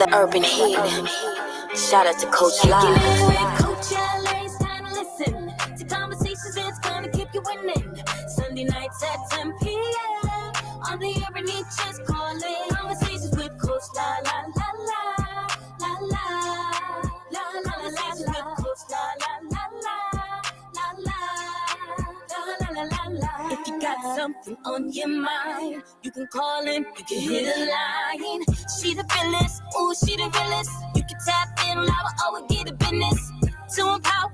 The urban heat. Shout out to Coach Live. Coach LA's time to listen to conversations that's gonna keep you winning. Sunday nights at 10 p.m. on the urban heat, just calling. Conversations with Coach La La La La La La La La La La La. Coach La La La La La La La La La. If you got something on your mind, you can call in, you can hit a line. She the realest, ooh, she the realest. You can tap in, I will get a business to empower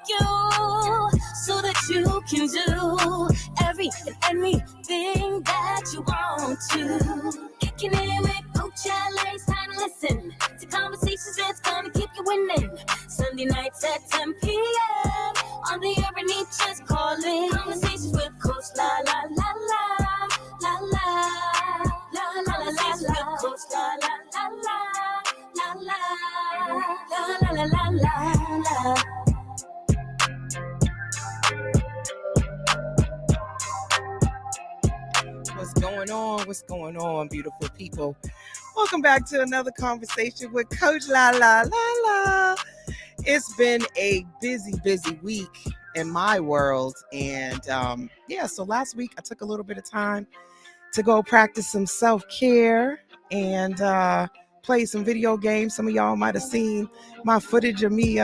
you so that you can do every and anything that you want to. Kicking it with Coach LA's time to listen to conversations that's gonna keep you winning. Sunday nights at 10 p.m. on the urban heat, just calling. Conversations with Coach La La La La La La La La La La. Coach La La La La La La La La La. What's going on? What's going on, beautiful people? Welcome back to another conversation with Coach La La La La. It's been a busy week in my world. And so last week I took a little bit of time to go practice some self-care and play some video games. Some of y'all might have seen my footage of me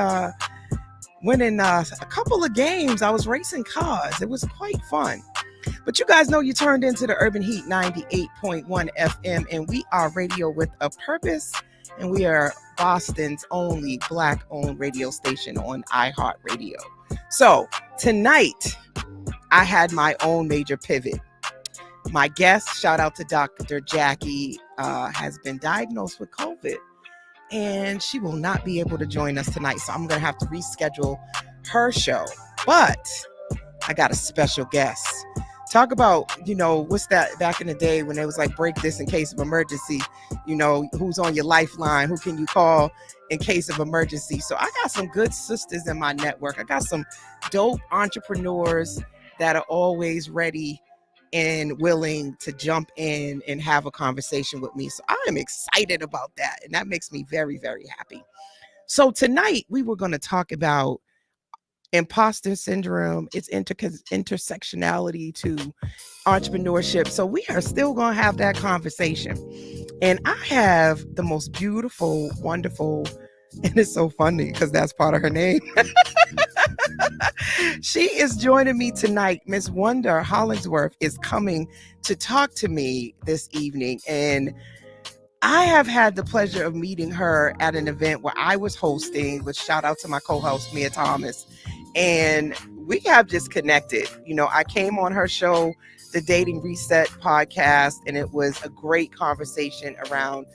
winning a couple of games. I was racing cars. It was quite fun. But you guys know you turned into the Urban Heat 98.1 FM, and we are radio with a purpose, and we are Boston's only Black-owned radio station on iHeartRadio. So tonight, I had my own major pivot. My guest, shout out to Dr. Jackie, has been diagnosed with COVID, and she will not be able to join us tonight, so I'm going to have to reschedule her show. But I got a special guest. Talk about, what's that back in the day when it was like, break this in case of emergency, who's on your lifeline, who can you call in case of emergency. So I got some good sisters in my network. I got some dope entrepreneurs that are always ready and willing to jump in and have a conversation with me. So I am excited about that. And that makes me very, very happy. So tonight we were going to talk about imposter syndrome, its intersectionality to entrepreneurship. So we are still going to have that conversation. And I have the most beautiful, wonderful, and it's so funny because that's part of her name. She is joining me tonight. Miss Wonder Hollingsworth is coming to talk to me this evening. And I have had the pleasure of meeting her at an event where I was hosting, with shout out to my co-host, Mia Thomas. And we have just connected. I came on her show, the Dating Reset podcast, and it was a great conversation around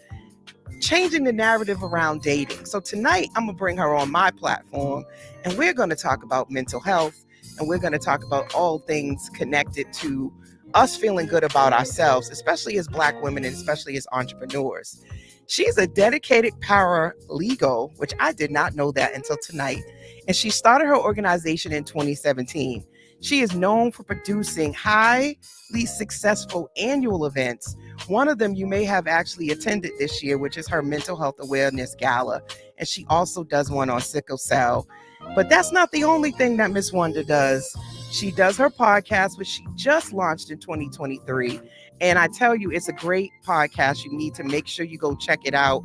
changing the narrative around dating. So tonight, I'm going to bring her on my platform, and we're going to talk about mental health, and we're going to talk about all things connected to us feeling good about ourselves, especially as Black women and especially as entrepreneurs. She's a dedicated paralegal, which I did not know that until tonight. And she started her organization in 2017. She is known for producing highly successful annual events. One of them you may have actually attended this year, which is her Mental Health Awareness Gala. And she also does one on sickle cell. But that's not the only thing that Miss Wonder does. She does her podcast, which she just launched in 2023. And I tell you, it's a great podcast. You need to make sure you go check it out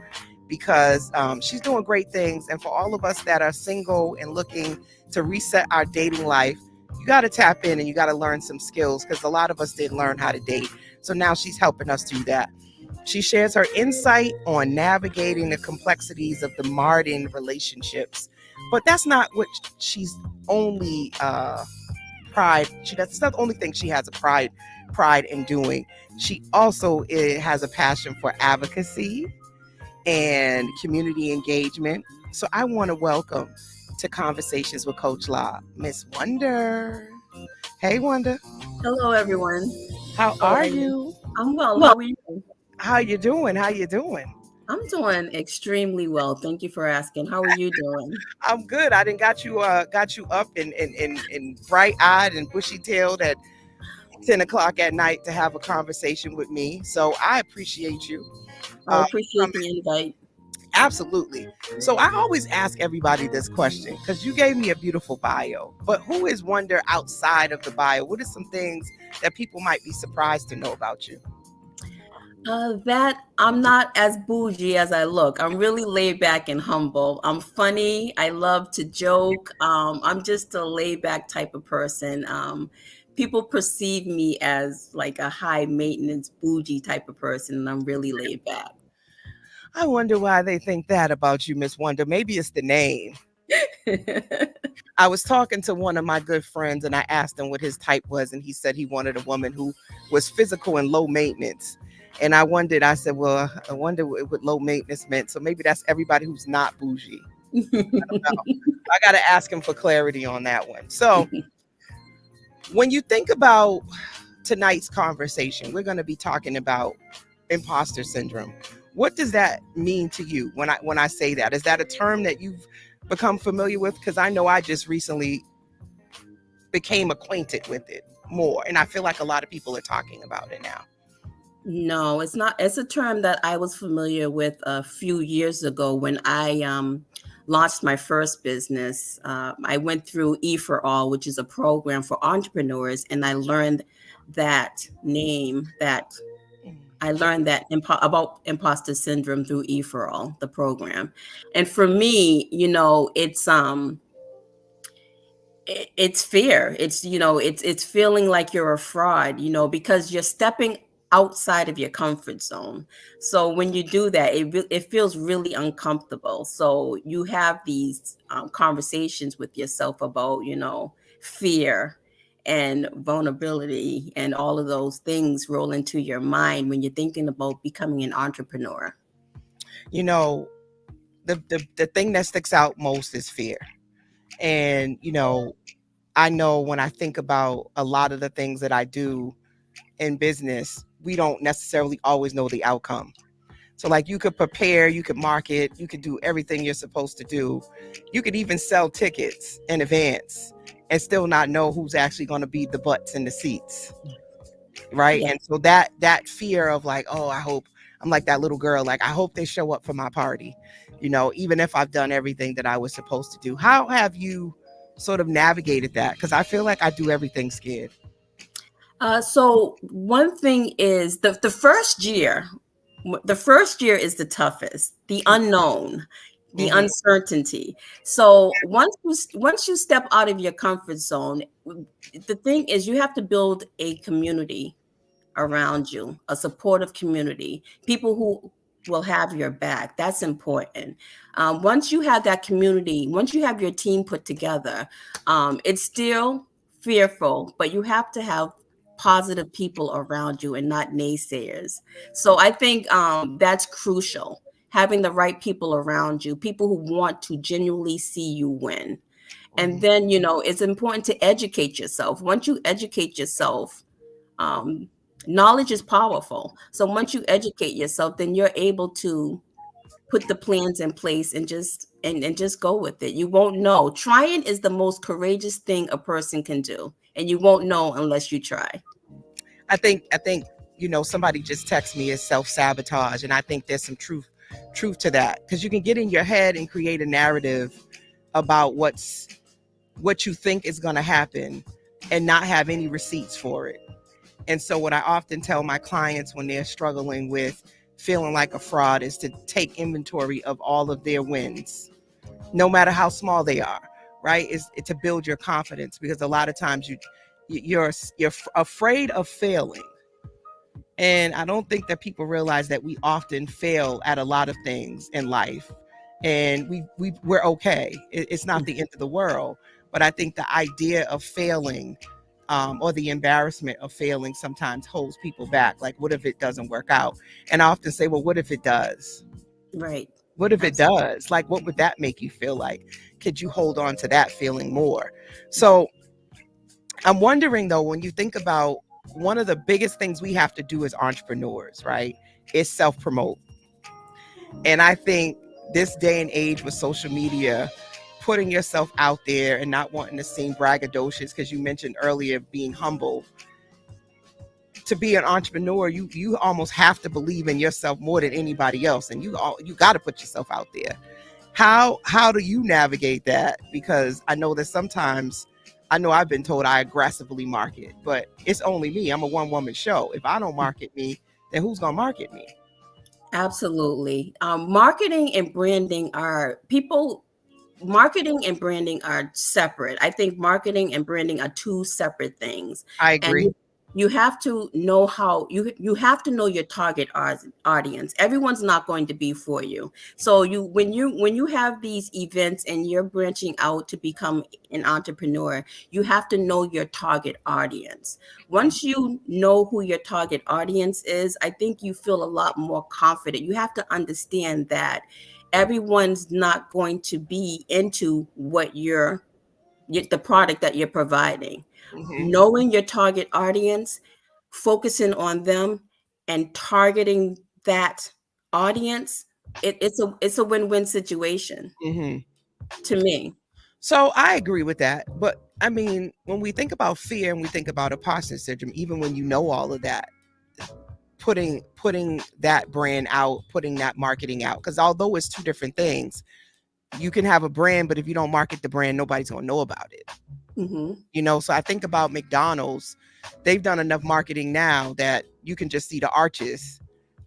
because she's doing great things. And for all of us that are single and looking to reset our dating life, you got to tap in and you got to learn some skills because a lot of us didn't learn how to date. So now she's helping us do that. She shares her insight on navigating the complexities of the modern relationships. But that's not what she's only that's not the only thing she has a pride in doing. She also has a passion for advocacy and community engagement. So I want to welcome to Conversations with Coach La, Miss Wonder. Hey, Wonder. Hello, everyone. How are you? I'm well. How are you? How you doing? I'm doing extremely well. Thank you for asking. How are you doing? I'm good. I didn't got you up and bright-eyed and bushy-tailed at 10 o'clock at night to have a conversation with me. So I appreciate you. I appreciate the invite. Absolutely. So I always ask everybody this question because you gave me a beautiful bio, but who is Wonder outside of the bio? What are some things that people might be surprised to know about you? That I'm not as bougie as I look. I'm really laid back and humble. I'm funny. I love to joke. I'm just a laid back type of person. People perceive me as like a high maintenance bougie type of person, and I'm really laid back. I wonder why they think that about you, Miss Wonder. Maybe it's the name. I was talking to one of my good friends and I asked him what his type was, and he said he wanted a woman who was physical and low maintenance. And I said, well, I wonder what low maintenance meant. So maybe that's everybody who's not bougie. I got to ask him for clarity on that one. So when you think about tonight's conversation, we're going to be talking about imposter syndrome. What does that mean to you when I say that? Is that a term that you've become familiar with? Because I know I just recently became acquainted with it more, and I feel like a lot of people are talking about it now. No, it's not. It's a term that I was familiar with a few years ago when I launched my first business. I went through E for All, which is a program for entrepreneurs, and I learned that name that I learned that about imposter syndrome through E for All, the program. And for me, it's fear. It's feeling like you're a fraud, because you're stepping outside of your comfort zone. So when you do that, it feels really uncomfortable. So you have these conversations with yourself about, fear and vulnerability, and all of those things roll into your mind when you're thinking about becoming an entrepreneur. You know, the thing that sticks out most is fear. And, I know when I think about a lot of the things that I do in business, we don't necessarily always know the outcome. So like you could prepare, you could market, you could do everything you're supposed to do. You could even sell tickets in advance and still not know who's actually going to be the butts in the seats. Right. Yeah. And so that fear of like, oh, I hope, I'm like that little girl, like, I hope they show up for my party, even if I've done everything that I was supposed to do. How have you sort of navigated that? Because I feel like I do everything scared. So one thing is the first year. The first year is the toughest, the unknown, the Mhm. uncertainty. So once you step out of your comfort zone, the thing is you have to build a community around you, a supportive community, people who will have your back. That's important. Once you have that community, once you have your team put together, it's still fearful, but you have to have positive people around you and not naysayers. So I think that's crucial. Having the right people around you, people who want to genuinely see you win. And then, it's important to educate yourself. Once you educate yourself, um, knowledge is powerful. So once you educate yourself, then you're able to put the plans in place and just go with it. You won't know. Trying is the most courageous thing a person can do, and you won't know unless you try. I think somebody just texted me as self-sabotage, and I think there's some truth to that, because you can get in your head and create a narrative about what you think is going to happen and not have any receipts for it. And so what I often tell my clients when they're struggling with feeling like a fraud is to take inventory of all of their wins, no matter how small they are, right? Is to build your confidence, because a lot of times you're afraid of failing. And I don't think that people realize that we often fail at a lot of things in life, and we're okay. It's not the end of the world. But I think the idea of failing, or the embarrassment of failing, sometimes holds people back. Like, what if it doesn't work out? And I often say, well, what if it does? Right. What if it Absolutely. does? Like, what would that make you feel like? Could you hold on to that feeling more? So I'm wondering though, when you think about one of the biggest things we have to do as entrepreneurs, right, is self-promote. And I think this day and age with social media, putting yourself out there and not wanting to seem braggadocious, because you mentioned earlier being humble, to be an entrepreneur, you almost have to believe in yourself more than anybody else, and you got to put yourself out there. How do you navigate that? Because I know that sometimes, I know I've been told I aggressively market, but it's only me. I'm a one woman show. If I don't market me, then who's gonna market me? Absolutely. Marketing and branding are people. Marketing and branding are separate. I think marketing and branding are two separate things, I and agree. you have to know how you have to know your target audience. Everyone's not going to be for you. So when you have these events and you're branching out to become an entrepreneur, you have to know your target audience. Once you know who your target audience is, I think you feel a lot more confident. You have to understand that everyone's not going to be into what the product that you're providing. Mm-hmm. Knowing your target audience, focusing on them, and targeting that audience, it's a win-win situation Mm-hmm. to me. So I agree with that. But I mean, when we think about fear and we think about imposter syndrome, even when you know all of that, putting that brand out, putting that marketing out, because although it's two different things, you can have a brand, but if you don't market the brand, nobody's gonna know about it. Hmm. So I think about McDonald's. They've done enough marketing now that you can just see the arches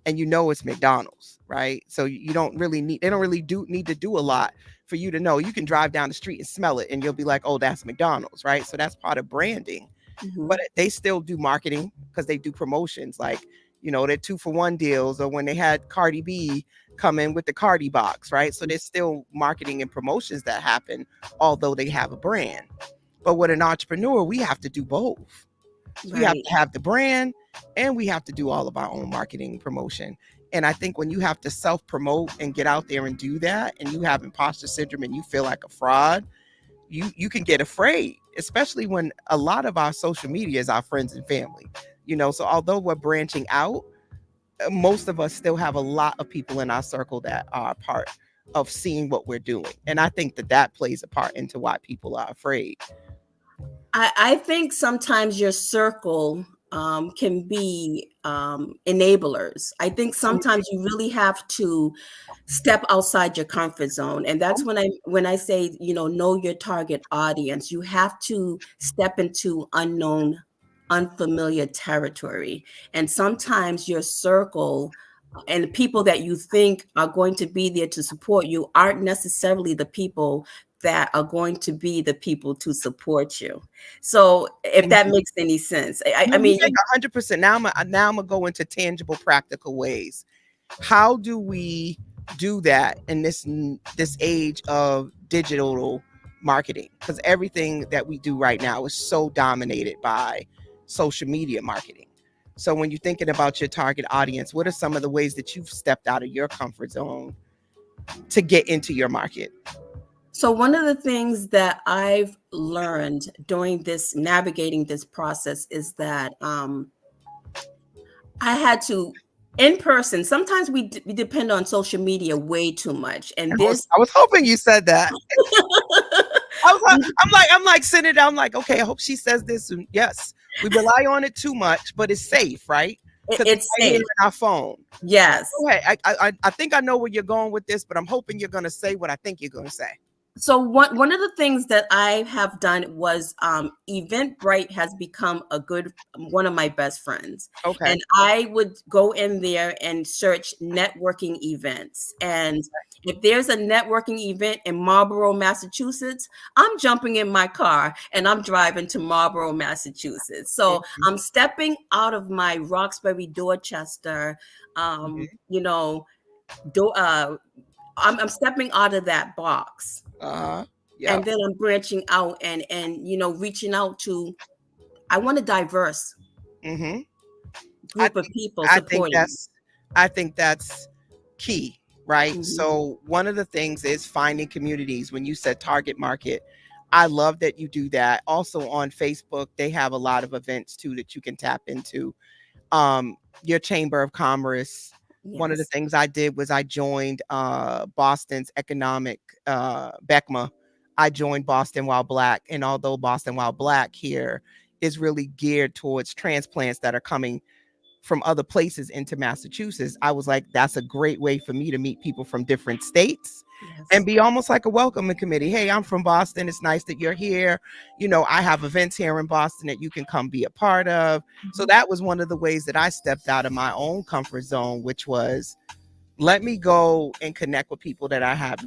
and it's McDonald's, right? So you don't really need, they don't really do need to do a lot for you to know. You can drive down the street and smell it and you'll be like, oh, that's McDonald's, right? So that's part of branding. Hmm. But they still do marketing because they do promotions like, they're 2-for-1 deals, or when they had Cardi B come in with the Cardi box, right? So there's still marketing and promotions that happen, although they have a brand. But with an entrepreneur, we have to do both. So we have Right. to have the brand and we have to do all of our own marketing promotion. And I think when you have to self promote and get out there and do that, and you have imposter syndrome and you feel like a fraud, you can get afraid, especially when a lot of our social media is our friends and family. So although we're branching out, most of us still have a lot of people in our circle that are a part of seeing what we're doing. And I think that plays a part into why people are afraid. I think sometimes your circle can be enablers. I think sometimes you really have to step outside your comfort zone, and that's when I say, know your target audience. You have to step into unknown, unfamiliar territory, and sometimes your circle and the people that you think are going to be there to support you aren't necessarily the people that are going to be the people to support you. So if that Mhm. makes any sense, I No, you mean, make 100%. Now I'm gonna go into tangible, practical ways. How do we do that in this age of digital marketing? Because everything that we do right now is so dominated by social media marketing. So when you're thinking about your target audience, what are some of the ways that you've stepped out of your comfort zone to get into your market? so one of the things that I've learned during this navigating this process is that I had to in person. Sometimes we depend on social media way too much, and this I was hoping you said that. I'm like sitting down, I'm like, okay, I hope she says this. And yes, we rely on it too much, but it's safe, right? Because it's it's right here safe. in our phone. Yes. Go ahead. I think I know where you're going with this, but I'm hoping you're gonna say what I think you're gonna say. So one of the things that I have done was Eventbrite has become one of my best friends, Okay. and I would go in there and search networking events. And if there's a networking event in Marlborough, Massachusetts, I'm jumping in my car and I'm driving to Marlborough, Massachusetts. So Mhm, I'm stepping out of my Roxbury, Dorchester, mhm. you know, do, I'm stepping out of that box, Uh-huh. Yep. and then I'm branching out and reaching out to, I want a diverse hmm I group of think people I think supporting me. that's key, right? Mhm. So one of the things is finding communities. When you said target market, I love that you do that. Also on Facebook, they have a lot of events too that you can tap into. Your Chamber of Commerce. One of the Yes. things I did was I joined Boston's economic BECMA. I joined Boston While Black, and although Boston While Black here is really geared towards transplants that are coming from other places into Massachusetts, I was like, that's a great way for me to meet people from different states and be almost like a welcoming committee. Hey, I'm from Boston. It's nice that you're here. You know, I have events here in Boston that you can come be a part of. So that was one of the ways that I stepped out of my own comfort zone, which was let me go and connect with people that I have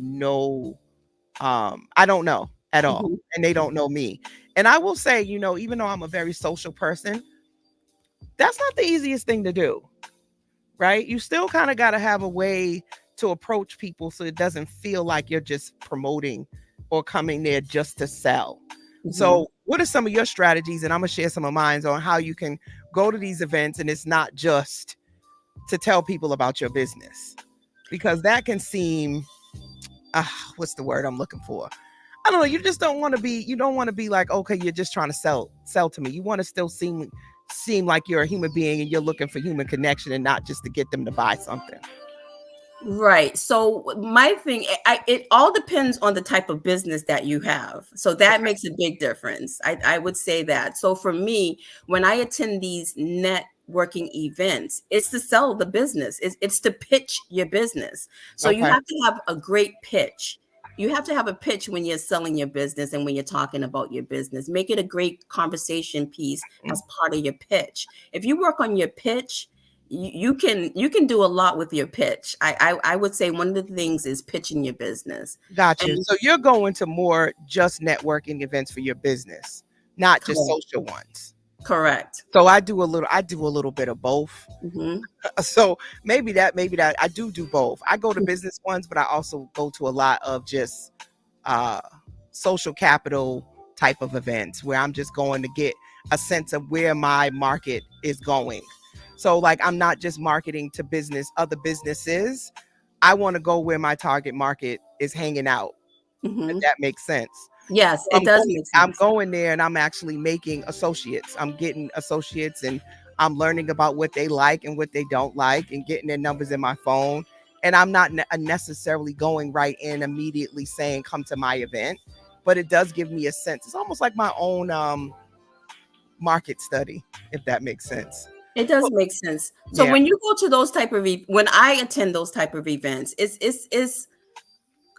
I don't know at all. And they don't know me. And I will say, you know, even though I'm a very social person, that's not the easiest thing to do, right? You still kind of got to have a way to approach people so it doesn't feel like you're just promoting or coming there just to sell. So what are some of your strategies? And I'm going to share some of mine on how you can go to these events and it's not just to tell people about your business, because that can seem, what's the word I'm looking for? I don't know. You just don't want to be, you don't want to be like, okay, you're just trying to sell to me. You want to still seem like you're a human being and you're looking for human connection and not just to get them to buy something. Right. So my thing, it all depends on the type of business that you have. So that makes a big difference. I would say that. So for me, when I attend these networking events, it's to sell the business. It's to pitch your business. So you have to have a great pitch. You have to have a pitch when you're selling your business and when you're talking about your business. Make it a great conversation piece as part of your pitch. If you work on your pitch, you can do a lot with your pitch. I would say one of the things is pitching your business. Gotcha. And so you're going to more just networking events for your business, not just social ones. Correct. So I do a little bit of both. So maybe that I do both. I go to business ones, but I also go to a lot of just social capital type of events where I'm just going to get a sense of where my market is going. So like, I'm not just marketing to other businesses. I want to go where my target market is hanging out. If that makes sense. Yes, it does make sense. I'm going there and I'm actually making associates. I'm getting associates and I'm learning about what they like and what they don't like and getting their numbers in my phone. And I'm not necessarily going right in immediately saying, come to my event, but it does give me a sense. It's almost like my own market study, if that makes sense. It does make sense. So when you go to those when I attend those type of events, it's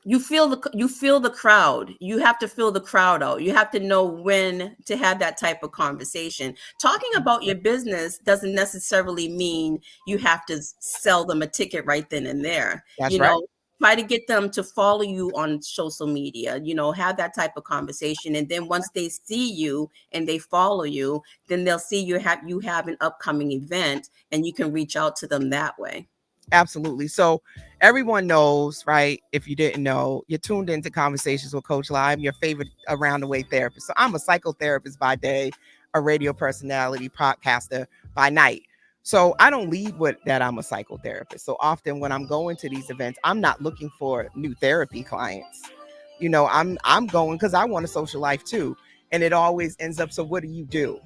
you feel the crowd. You have to feel the crowd out. You have to know when to have that type of conversation. Talking about your business doesn't necessarily mean you have to sell them a ticket right then and there. That's right. Try to get them to follow you on social media, have that type of conversation. And then once they see you and they follow you, then they'll see you have an upcoming event and you can reach out to them that way. Absolutely. So everyone knows, right? If you didn't know, you're tuned into Conversations with Coach Lai. I'm your favorite around the way therapist. So I'm a psychotherapist by day, a radio personality, podcaster by night. So I don't lead with that I'm a psychotherapist. So often when I'm going to these events, I'm not looking for new therapy clients. I'm going because I want a social life too. And it always ends up, so what do you do?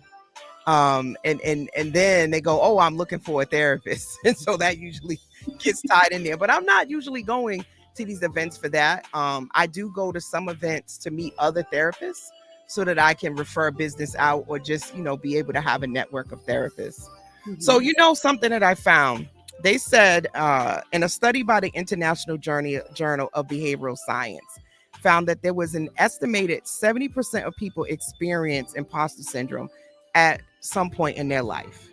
And then they go, oh, I'm looking for a therapist. And so that usually gets tied in there. But I'm not usually going to these events for that. I do go to some events to meet other therapists so that I can refer business out or just, be able to have a network of therapists. So, something that I found, they said in a study by the International Journal of Behavioral Science, found that there was an estimated 70% of people experience imposter syndrome at some point in their life.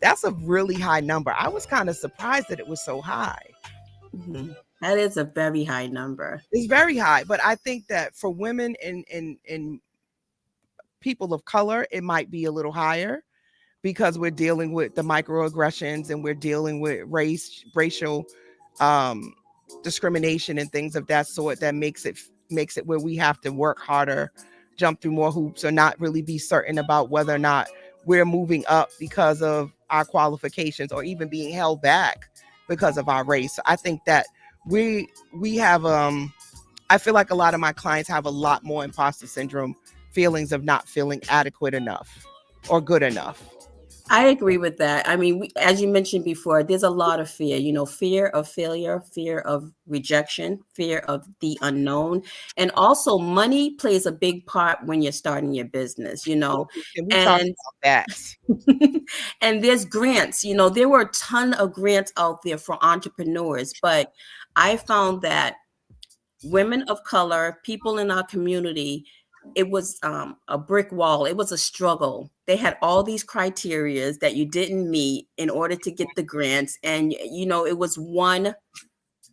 That's a really high number. I was kind of surprised that it was so high. That is a very high number. It's very high, but I think that for women and people of color, it might be a little higher because we're dealing with the microaggressions and we're dealing with racial discrimination and things of that sort that makes it where we have to work harder, jump through more hoops, or not really be certain about whether or not we're moving up because of our qualifications or even being held back because of our race. So I think that we have I feel like a lot of my clients have a lot more imposter syndrome feelings of not feeling adequate enough or good enough. I agree with that. I mean, as you mentioned before, there's a lot of fear, fear of failure, fear of rejection, fear of the unknown. And also, money plays a big part when you're starting your business, Can we talk and about that? and there's grants. There were a ton of grants out there for entrepreneurs, but I found that women of color, people in our community, it was a brick wall. It was a struggle. They had all these criterias that you didn't meet in order to get the grants, and it was one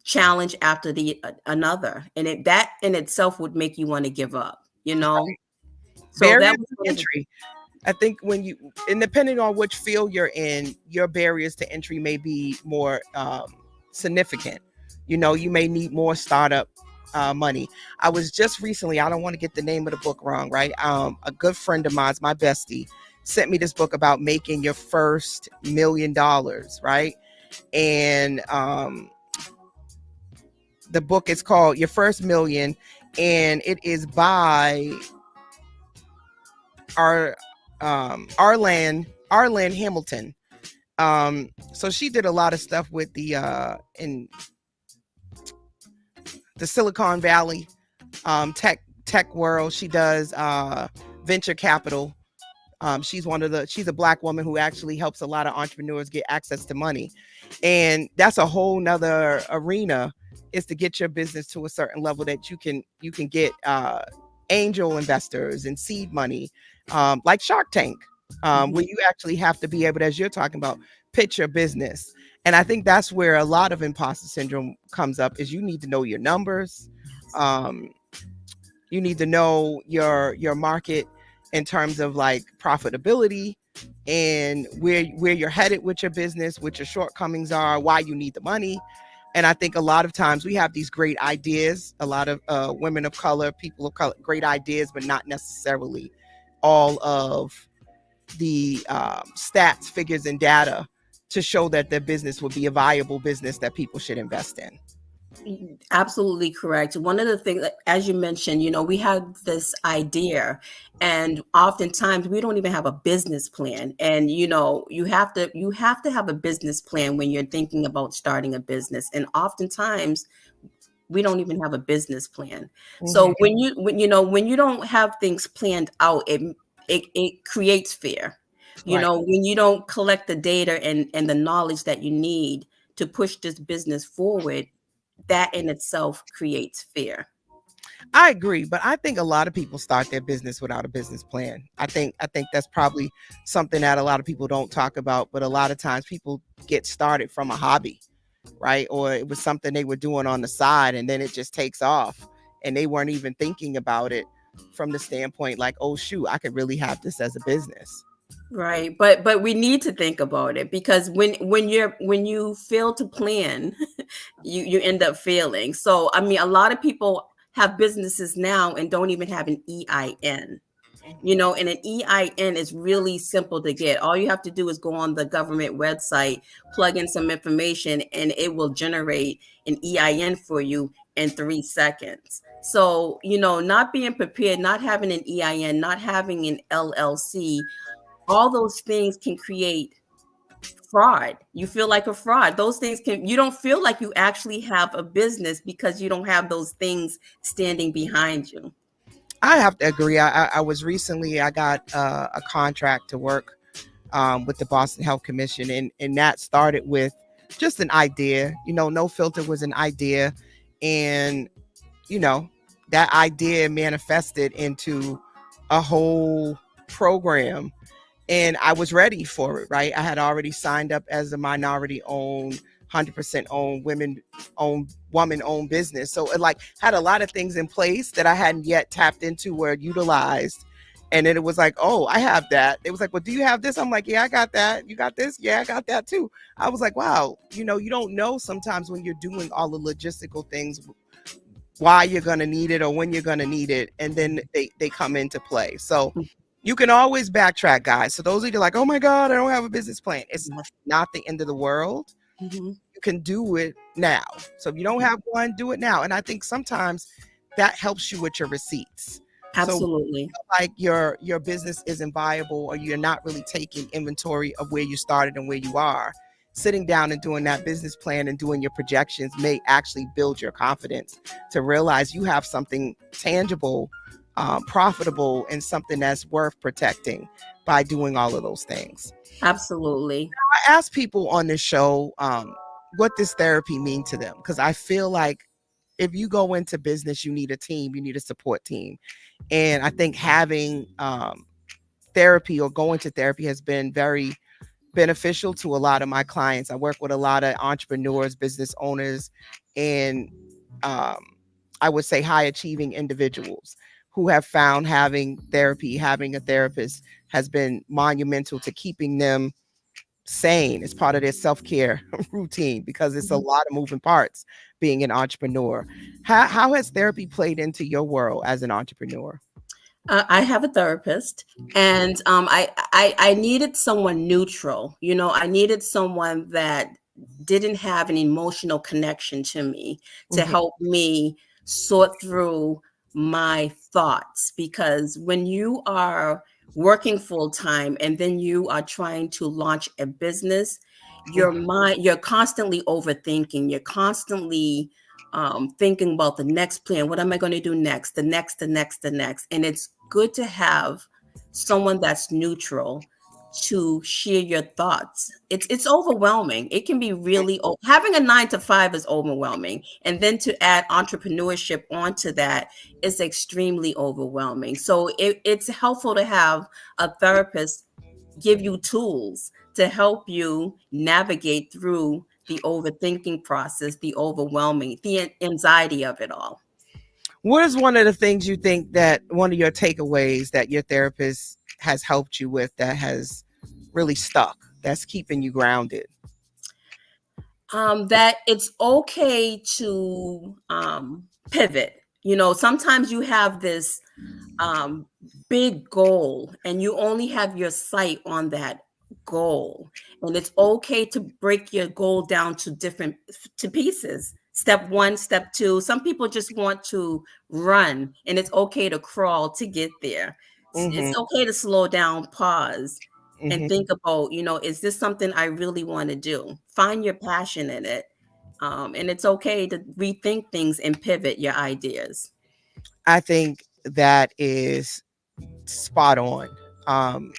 challenge after the another, and that in itself would make you want to give up. So Barriers that was to one of the. entry. I think and depending on which field you're in, your barriers to entry may be more significant. You may need more startup money. I was just recently, I don't want to get the name of the book wrong, right? A good friend of mine, my bestie, sent me this book about making your first $1 million, right? And the book is called Your First Million, and it is by our Arlan Hamilton. So she did a lot of stuff with in the Silicon Valley tech world. She does venture capital. She's a Black woman who actually helps a lot of entrepreneurs get access to money. And that's a whole nother arena, is to get your business to a certain level that you can get angel investors and seed money, like Shark Tank, where you actually have to be able to, as you're talking about, pitch your business. And I think that's where a lot of imposter syndrome comes up, is you need to know your numbers. You need to know your market in terms of like profitability, and where you're headed with your business, what your shortcomings are, why you need the money. And I think a lot of times we have these great ideas, a lot of women of color, people of color, great ideas, but not necessarily all of the stats, figures, and data to show that their business would be a viable business that people should invest in. Absolutely correct. One of the things, as you mentioned, we had this idea, and oftentimes we don't even have a business plan. And you have to have a business plan when you're thinking about starting a business. And oftentimes we don't even have a business plan. So when you don't have things planned out, it creates fear. Right. When you don't collect the data and the knowledge that you need to push this business forward, that in itself creates fear. I agree, but I think a lot of people start their business without a business plan. I think that's probably something that a lot of people don't talk about, but a lot of times people get started from a hobby, right? Or it was something they were doing on the side, and then it just takes off, and they weren't even thinking about it from the standpoint like, oh shoot, I could really have this as a business. Right. But we need to think about it, because when you fail to plan, you end up failing. So I mean, a lot of people have businesses now and don't even have an EIN. And an EIN is really simple to get. All you have to do is go on the government website, plug in some information, and it will generate an EIN for you in 3 seconds. So, not being prepared, not having an EIN, not having an LLC, all those things can create fraud. You feel like a fraud. Those things you don't feel like you actually have a business because you don't have those things standing behind you. I have to agree. I was recently, I got a contract to work with the Boston Health Commission, and that started with just an idea. No Filter was an idea, and that idea manifested into a whole program, and I was ready for it, right? I had already signed up as a minority owned, 100% owned, woman owned business. So it like had a lot of things in place that I hadn't yet tapped into or utilized. And then it was like, oh, I have that. It was like, well, do you have this? I'm like, yeah, I got that. You got this? Yeah, I got that too. I was like, wow, you don't know sometimes when you're doing all the logistical things, why you're going to need it or when you're going to need it. And then they come into play. So you can always backtrack, guys. So those of you like, oh my God, I don't have a business plan. It's not the end of the world. You can do it now. So if you don't have one, do it now. And I think sometimes that helps you with your receipts. So Absolutely. like your business isn't viable or you're not really taking inventory of where you started and where you are, sitting down and doing that business plan and doing your projections may actually build your confidence to realize you have something tangible, profitable, and something that's worth protecting by doing all of those things. Absolutely. I ask people on this show what does therapy mean to them, because I feel like if you go into business, you need a team, you need a support team. And I think having therapy or going to therapy has been very beneficial to a lot of my clients. I work with a lot of entrepreneurs, business owners, and um, I would say high achieving individuals who have found having therapy, having a therapist has been monumental to keeping them sane as part of their self-care routine, because it's a Mhm. lot of moving parts being an entrepreneur. How has therapy played into your world as an entrepreneur? I have a therapist, and I needed someone neutral. You know, I needed someone that didn't have an emotional connection to me to Mhm. help me sort through my thoughts. Because when you are working full time and then you are trying to launch a business, your mind, you're constantly overthinking. You're constantly thinking about the next plan. What am I going to do next? The next, the next, the next. And it's good to have someone that's neutral to share your thoughts. It's overwhelming. It can be really having a 9 to 5 is overwhelming, and then to add entrepreneurship onto that is extremely overwhelming. So it's helpful to have a therapist give you tools to help you navigate through the overthinking process, the overwhelming, the anxiety of it all. What is one of the things you think that one of your takeaways that your therapist has helped you with that has really stuck, that's keeping you grounded? That it's okay to pivot. You know, sometimes you have this um, big goal and you only have your sight on that goal, and it's okay to break your goal down to different to pieces. Step one, step two. Some people just want to run, and it's okay to crawl to get there. It's Hmm. okay to slow down, pause, and Hmm. think about, you know, is this something I really want to do? Find your passion in it. And it's okay to rethink things and pivot your ideas. I think that is spot on. Um,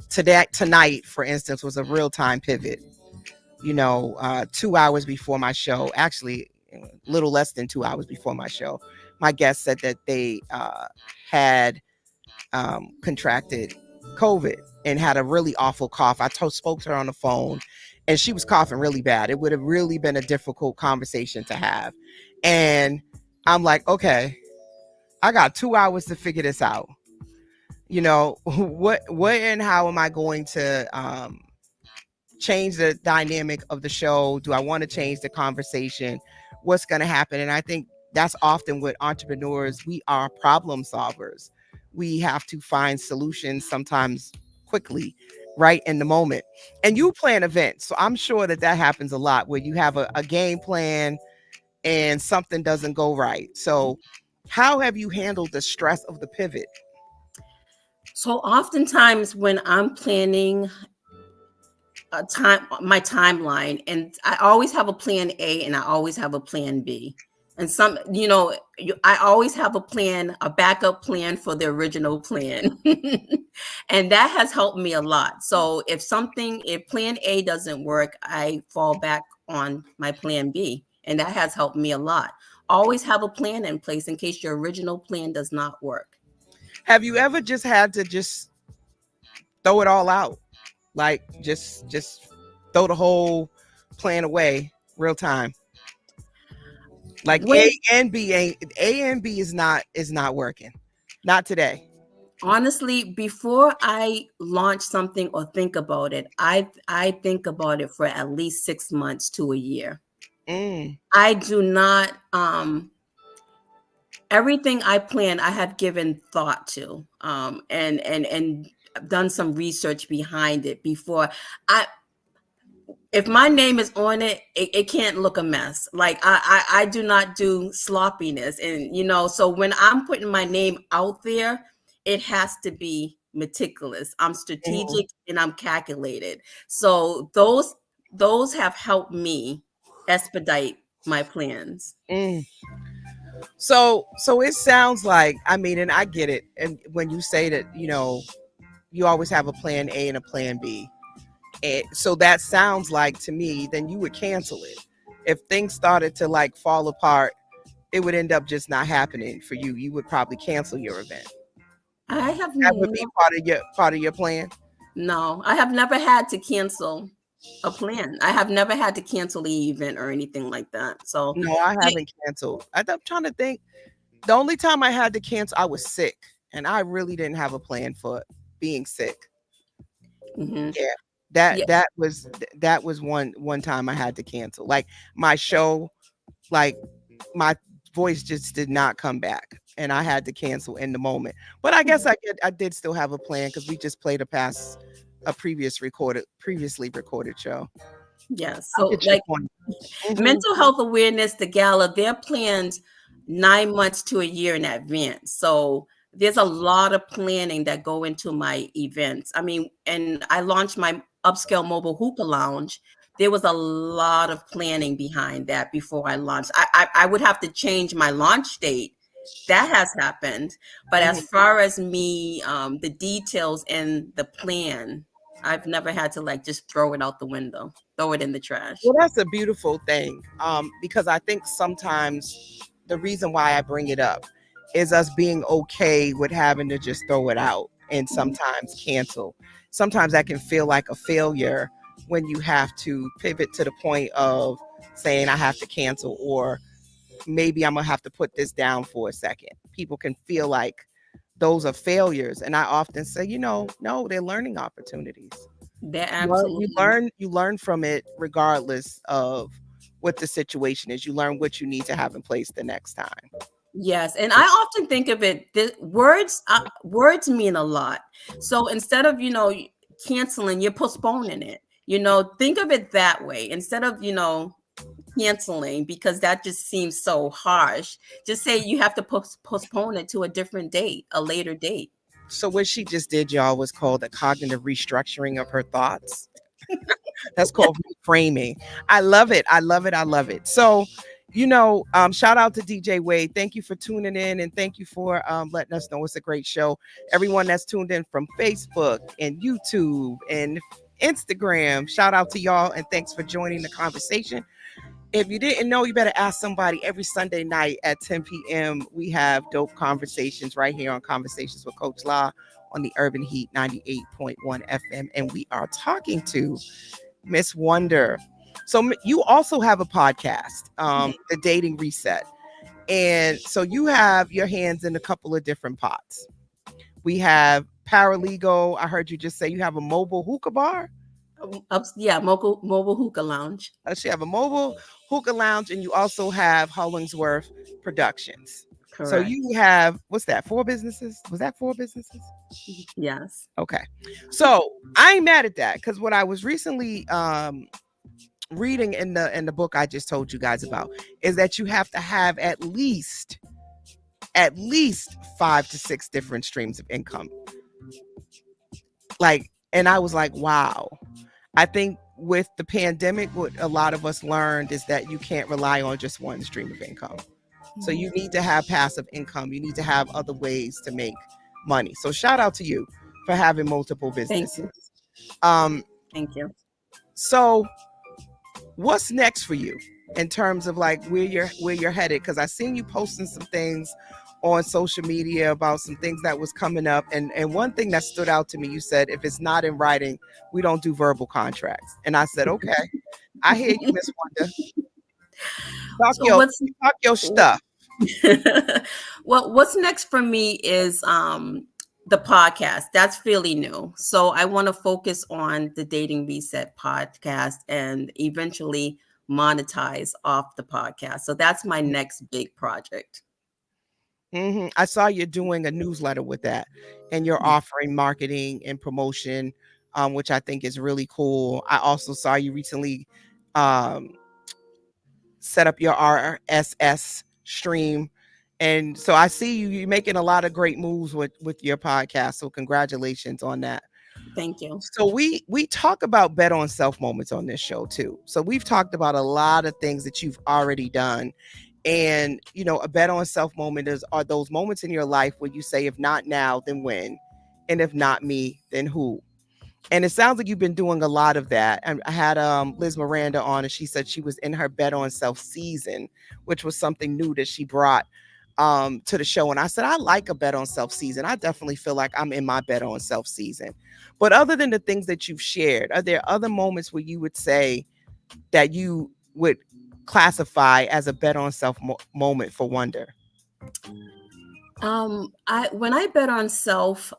tonight, for instance, was a real time pivot. 2 hours before my show, actually, a little less than 2 hours before my show, my guest said that they had contracted COVID and had a really awful cough. Spoke to her on the phone, and she was coughing really bad. It would have really been a difficult conversation to have. And I'm like, okay, I got 2 hours to figure this out. What and how am I going to change the dynamic of the show? Do I want to change the conversation? What's going to happen? And I think that's often with entrepreneurs. We are problem solvers. We have to find solutions sometimes quickly, right in the moment. And you plan events. So I'm sure that happens a lot where you have a game plan and something doesn't go right. So how have you handled the stress of the pivot? So oftentimes when I'm planning a time my timeline, and I always have a plan A and I always have a plan B. And some, you know, I always have a plan, a backup plan for the original plan. And that has helped me a lot. So if plan A doesn't work, I fall back on my plan B. And that has helped me a lot. Always have a plan in place in case your original plan does not work. Have you ever just had to just throw it all out? Like just throw the whole plan away real time. Like When A and B is not working. Not today. Honestly, before I launch something or think about it, I think about it for at least 6 months to a year. Mm, I do not everything I plan, I have given thought to, and done some research behind it before. I if my name is on it, it can't look a mess. Like I do not do sloppiness. And so when I'm putting my name out there, it has to be meticulous. I'm Mhm. strategic and I'm calculated. So those have helped me expedite my plans. Mm. So it sounds like, I mean, and I get it. And when you say that, you always have a plan A and a plan B. And so that sounds like to me, then you would cancel it. If things started to like fall apart, it would end up just not happening for you. You would probably cancel your event. I have That would be part of your plan. no, I have never had to cancel a plan. I have never had to cancel the event or anything like that. So No, I haven't canceled. I'm trying to think. The only time I had to cancel, I was sick, and I really didn't have a plan for being sick. mhm. Yeah, that Yeah. that was one time I had to cancel. Like my show, like my voice just did not come back, and I had to cancel in the moment. But I guess I did still have a plan because we just played a previously recorded show. Yes. I So get your like point. Mhm. mental health awareness, the gala, they're planned 9 months to a year in advance. So there's a lot of planning that go into my events. I mean, and I launched my upscale mobile hookah lounge. There was a lot of planning behind that before I launched. I would have to change my launch date. That has happened. But as Mhm. far as me, the details and the plan, I've never had to like just throw it out the window, throw it in the trash. Well, that's a beautiful thing, because I think sometimes the reason why I bring it up is us being okay with having to just throw it out and sometimes cancel. Sometimes that can feel like a failure when you have to pivot to the point of saying I have to cancel, or maybe I'm gonna have to put this down for a second. People can feel like those are failures, and I often say, no, they're learning opportunities. They're You absolutely learn from it regardless of what the situation is. You learn what you need to have in place the next time. yes, and I often think of it. The words mean a lot. So instead of canceling, you're postponing it. Think of it that way instead of canceling because that just seems so harsh. Just say you have to postpone it to a different date, a later date. So what she just did, y'all, was called the cognitive restructuring of her thoughts. That's called reframing. I love it. I love it. I love it. So, shout out to DJ Wade. Thank you for tuning in, and thank you for letting us know it's a great show. Everyone that's tuned in from Facebook and YouTube and Instagram, shout out to y'all, and thanks for joining the conversation. If you didn't know, you better ask somebody. Every Sunday night at 10 p.m., we have dope conversations right here on Conversations with Coach La on the Urban Heat 98.1 FM. And we are talking to Miss Wonder. So you also have a podcast, The Dating Reset. And so you have your hands in a couple of different pots. We have paralegal. I heard you just say you have a mobile hookah bar. Yeah, mobile hookah lounge. So you have a mobile hookah lounge, and you also have Hollingsworth Productions. So Correct. you have, what's that? 4 businesses? Was that 4 businesses? Yes. Okay. So I ain't mad at that because what I was recently reading in the book I just told you guys about is that you have to have at least 5 to 6 different streams of income. And I was like, wow. I think with the pandemic, what a lot of us learned is that you can't rely on just one stream of income. So you need to have passive income. You need to have other ways to make money. So shout out to you for having multiple Thank you. businesses. Um, Thank you. so what's next for you in terms of like where you're headed? Because I seen you posting some things on social media about some things that was coming up, and one thing that stood out to me, you said if it's not in writing, we don't do verbal contracts. And I said, okay, I hear you, Miss Wonder. Talk So your talk your stuff. well, what's next for me is the podcast. That's fairly new. So I want to focus on the Dating Reset podcast and eventually monetize off the podcast. So that's my next big project. I saw you're doing a newsletter with that, and you're offering marketing and promotion which I think is really cool. I also saw you recently um, set up your RSS stream. And so I see you making a lot of great moves with your podcast. So congratulations on that. Thank you. So we talk about bet on self moments on this show too. So we've talked about a lot of things that you've already done. And a bet on self moment are those moments in your life where you say, if not now, then when? And if not me, then who? And it sounds like you've been doing a lot of that. And I had Liz Miranda on, and she said she was in her bet on self season, which was something new that she brought to the show. And I said, I like a bet on self season. I definitely feel like I'm in my bet on self season. But other than the things that you've shared, are there other moments where you would say that you would classify as a bet on self moment for Wonder? I when I bet on self,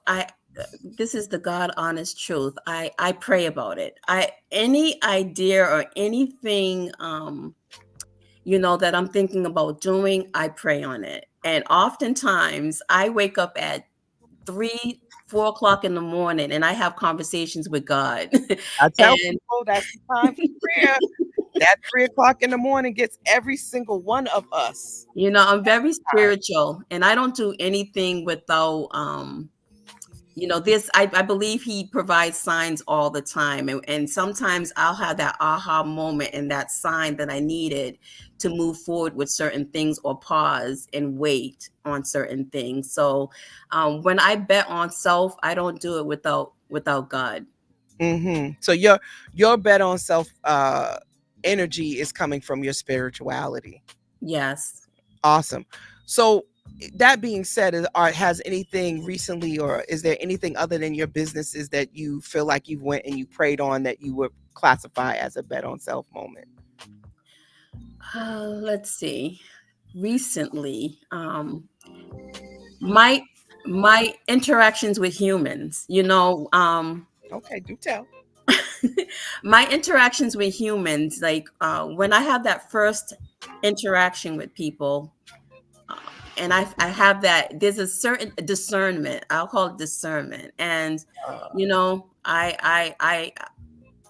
this is the God honest truth. I pray about it. Any idea or anything that I'm thinking about doing, I pray on it. And oftentimes I wake up at 3, 4 o'clock in the morning and I have conversations with God. I tell And people that's the time for prayer. That 3 o'clock in the morning gets every single one of us. I'm very spiritual and I don't do anything without this I believe he provides signs all the time, and sometimes I'll have that aha moment and that sign that I needed to move forward with certain things or pause and wait on certain things. So when I bet on self, I don't do it without God. Mm-hmm. So your bet on self energy is coming from your spirituality. Yes. Awesome. So that being said, has anything recently, or is there anything other than your businesses that you feel like you went and you prayed on that you would classify as a bet on self moment? Let's see. Recently, my my interactions with humans, Okay, do tell. my interactions with humans, like when I have that first interaction with people, and I have that, there's a certain discernment. I'll call it discernment, and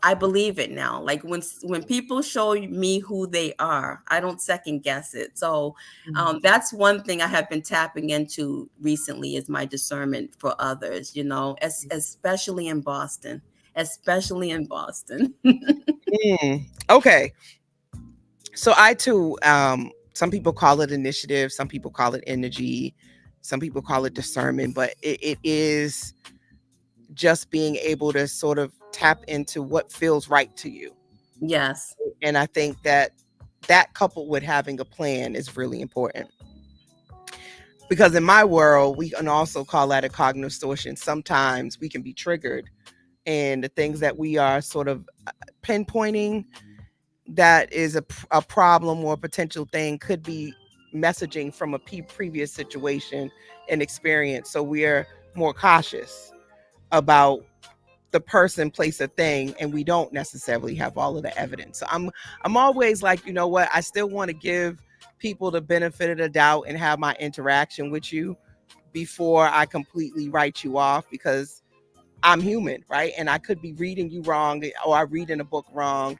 I believe it now. Like when people show me who they are, I don't second guess it. So that's one thing I have been tapping into recently is my discernment for others. Especially in Boston. Especially in Boston. Okay. So I too, some people call it initiative, some people call it energy, some people call it discernment, but it is just being able to sort of tap into what feels right to you. Yes. And I think that coupled with having a plan is really important. Because in my world, we can also call that a cognitive distortion. Sometimes we can be triggered, and the things that we are sort of pinpointing that is a problem or a potential thing could be messaging from a previous situation and experience. So we are more cautious about the person, place, a thing, and we don't necessarily have all of the evidence. So I'm always like, you know what? I still want to give people the benefit of the doubt and have my interaction with you before I completely write you off, because I'm human, right? And I could be reading you wrong, or I read in a book wrong.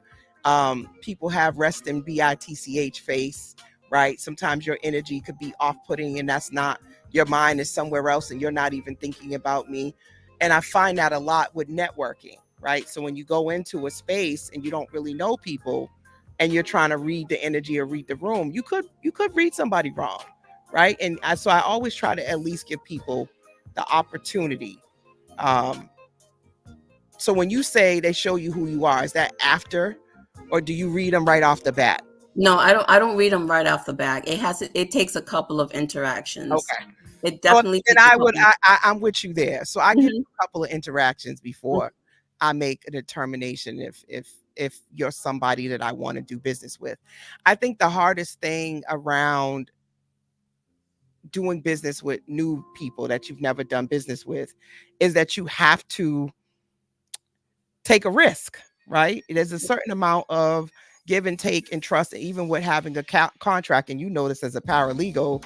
People have rest in bitch face, right? Sometimes your energy could be off-putting, and that's not, your mind is somewhere else and you're not even thinking about me. And I find that a lot with networking, right? So when you go into a space and you don't really know people and you're trying to read the energy or read the room, you could read somebody wrong, right? And so I always try to at least give people the opportunity. So when you say they show you who you are, is that after, or do you read them right off the bat? No, I don't read them right off the bat. It takes a couple of interactions. Okay. It definitely and I'm with you there. So I give you a couple of interactions before I make a determination if you're somebody that I want to do business with. I think the hardest thing around doing business with new people that you've never done business with is that you have to take a risk, right? There's a certain amount of give and take and trust, even with having a contract. And you know this as a paralegal,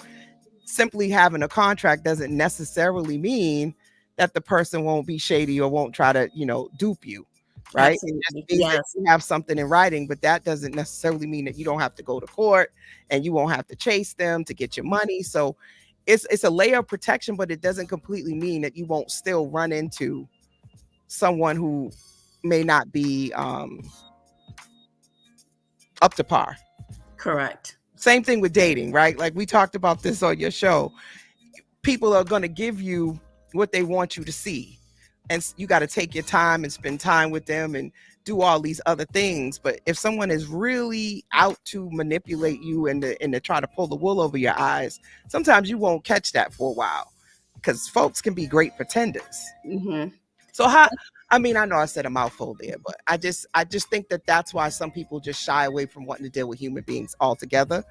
simply having a contract doesn't necessarily mean that the person won't be shady or won't try to, dupe you. Right. It just Absolutely. means that Yes. you have something in writing, but that doesn't necessarily mean that you don't have to go to court and you won't have to chase them to get your money. So it's a layer of protection, but it doesn't completely mean that you won't still run into someone who may not be up to par. Correct. Same thing with dating, right? Like we talked about this on your show. People are going to give you what they want you to see. And you got to take your time and spend time with them and do all these other things. But if someone is really out to manipulate you and to try to pull the wool over your eyes, sometimes you won't catch that for a while because folks can be great pretenders. Mm-hmm. So I know I said a mouthful there, but I just think that that's why some people just shy away from wanting to deal with human beings altogether,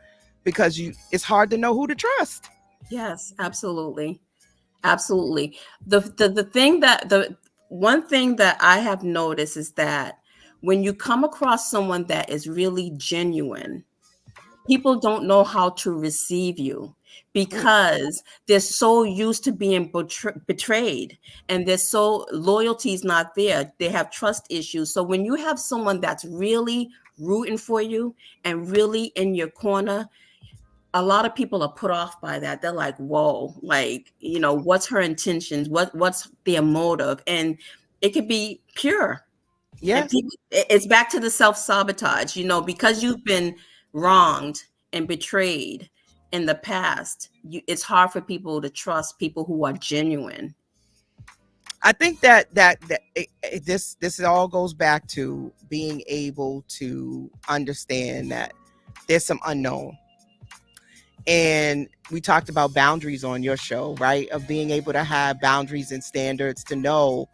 because it's hard to know who to trust. Yes, absolutely. Absolutely. The one thing that I have noticed is that when you come across someone that is really genuine, people don't know how to receive you because they're so used to being betrayed, and they're so loyalty is not there. They have trust issues. So when you have someone that's really rooting for you and really in your corner, a lot of people are put off by that. They're like, whoa, like, what's her intentions? What's their motive? And it could be pure. And Yes. it's back to the self-sabotage, because you've been wronged and betrayed in the past. It's hard for people to trust people who are genuine. I think that this all goes back to being able to understand that there's some unknown. And we talked about boundaries on your show, right? Of being able to have boundaries and standards to know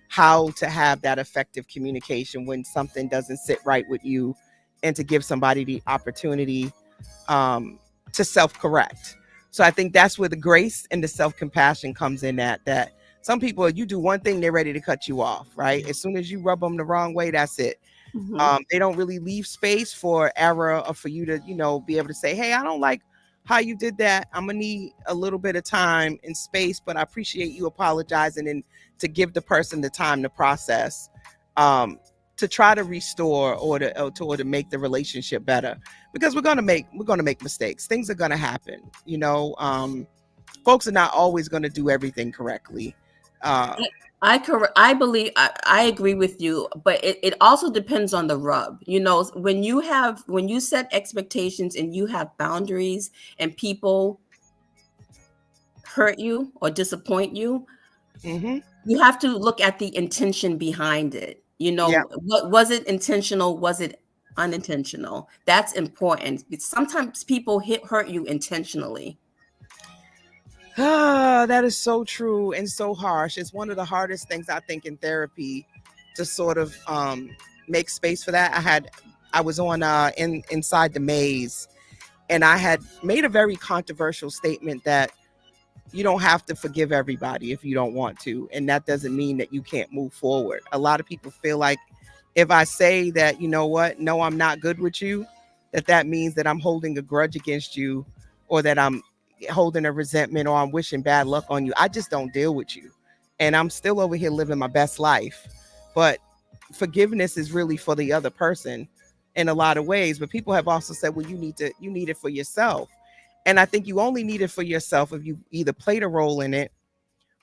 how to have that effective communication when something doesn't sit right with you, and to give somebody the opportunity to self-correct. So I think that's where the grace and the self-compassion comes in, that some people, you do one thing, they're ready to cut you off, right? As soon as you rub them the wrong way, that's it. Mm-hmm. They don't really leave space for error or for you to, be able to say, hey, I don't like how you did that. I'm gonna need a little bit of time and space, but I appreciate you apologizing, and to give the person the time to process, to try to restore or to make the relationship better, because we're gonna make mistakes. Things are gonna happen. Folks are not always gonna do everything correctly. I believe I agree with you, but it also depends on the rub. When you set expectations and you have boundaries and people hurt you or disappoint you, Mm-hmm. you have to look at the intention behind it. Yeah. What was it intentional? Was it unintentional? That's important. Sometimes people hurt you intentionally. That is so true and so harsh. It's one of the hardest things, I think, in therapy, to sort of make space for that. I was on Inside the Maze, and I had made a very controversial statement that you don't have to forgive everybody if you don't want to, and that doesn't mean that you can't move forward. A lot of people feel like if I say that, no, I'm not good with you, that means that I'm holding a grudge against you, or that I'm holding a resentment, or I'm wishing bad luck on you. I just don't deal with you, and I'm still over here living my best life. But forgiveness is really for the other person in a lot of ways. But people have also said, well, you need it for yourself. And I think you only need it for yourself if you either played a role in it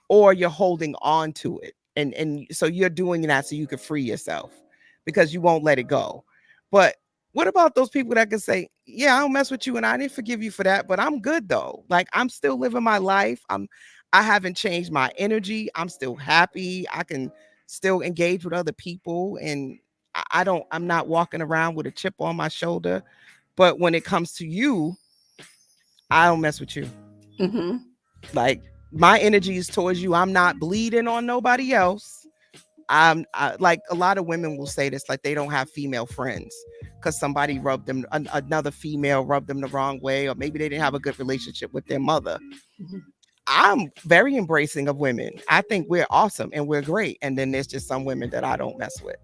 or you're holding on to it. And so you're doing that so you can free yourself, because you won't let it go. But what about those people that can say, yeah, I don't mess with you and I didn't forgive you for that, but I'm good though. Like, I'm still living my life. I haven't changed my energy. I'm still happy. I can still engage with other people, and I'm not walking around with a chip on my shoulder. But when it comes to you, I don't mess with you. Mm-hmm. Like, my energy is towards you. I'm not bleeding on nobody else. Like, a lot of women will say this, like they don't have female friends because somebody another female rubbed them the wrong way, or maybe they didn't have a good relationship with their mother. Mm-hmm. I'm very embracing of women. I think we're awesome and we're great. And then there's just some women that I don't mess with.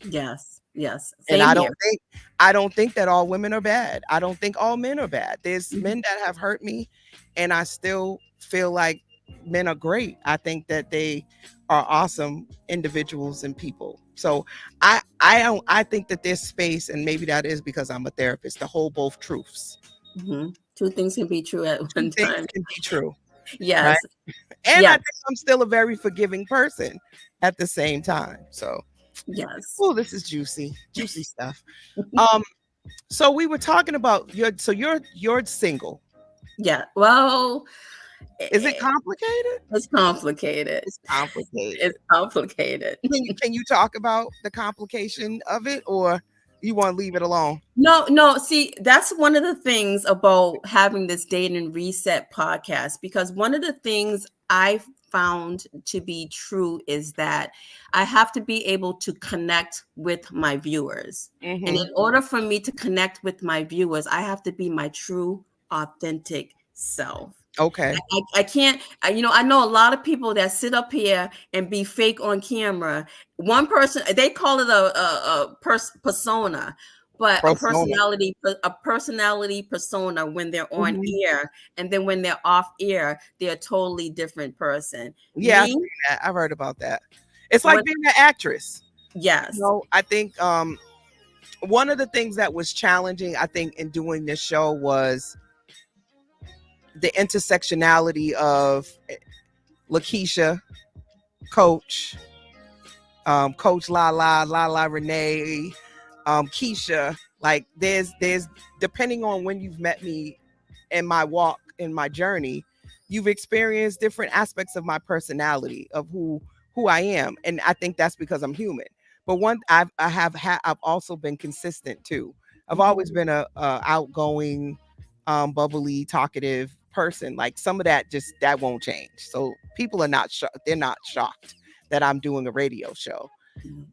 Yes. Same and I don't think that all women are bad. I don't think all men are bad. There's men that have hurt me, and I still feel like men are great. I think that they are awesome individuals and people. So I think that there's space, and maybe that is because I'm a therapist, to hold both truths. Mm-hmm. Two things can be true at Two one things time. can be true. Yes. Right? And I Yes. think I'm still a very forgiving person at the same time. So, Yes. oh, this is juicy stuff. So we were talking about you're single. Yeah. Well, Is it complicated? it's complicated. It's complicated. It's complicated. Can you talk about the complication of it, or you want to leave it alone? No. See, that's one of the things about having this Date and Reset podcast, because one of the things I found to be true is that I have to be able to connect with my viewers. And in order for me to connect with my viewers, I have to be my true, authentic self. Okay. I can't, I know a lot of people that sit up here and be fake on camera. One person, they call it a persona, but a personality persona when they're on air, and then when they're off air, they're a totally different person. Yeah, I've heard about that. It's like being an actress. Yes. I think one of the things that was challenging, I think, in doing this show was the intersectionality of Lakeisha, Coach, Coach Lala Renee, Keisha. Like there's depending on when you've met me in my walk, in my journey, you've experienced different aspects of my personality, of who I am, and I think that's because I'm human. But I've also been consistent too. I've always been a outgoing, bubbly, talkative person. Like some of that that won't change. So people are not they're not shocked that I'm doing a radio show.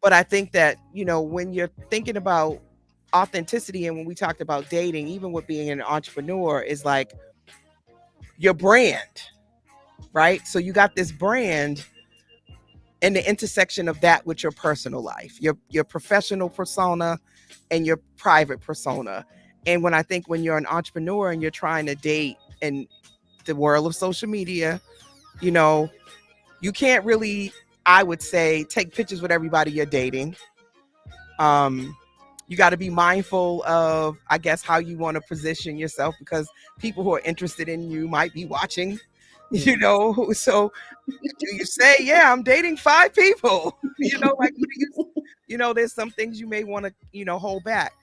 But I think that, when you're thinking about authenticity, and when we talked about dating, even with being an entrepreneur, is like your brand, right? So you got this brand and the intersection of that with your personal life, your professional persona and your private persona. And when you're an entrepreneur and you're trying to date in the world of social media, you can't really, I would say, take pictures with everybody you're dating. You got to be mindful of, I guess, how you want to position yourself, because people who are interested in you might be watching, so do you say, yeah, I'm dating 5 people, there's some things you may want to, hold back.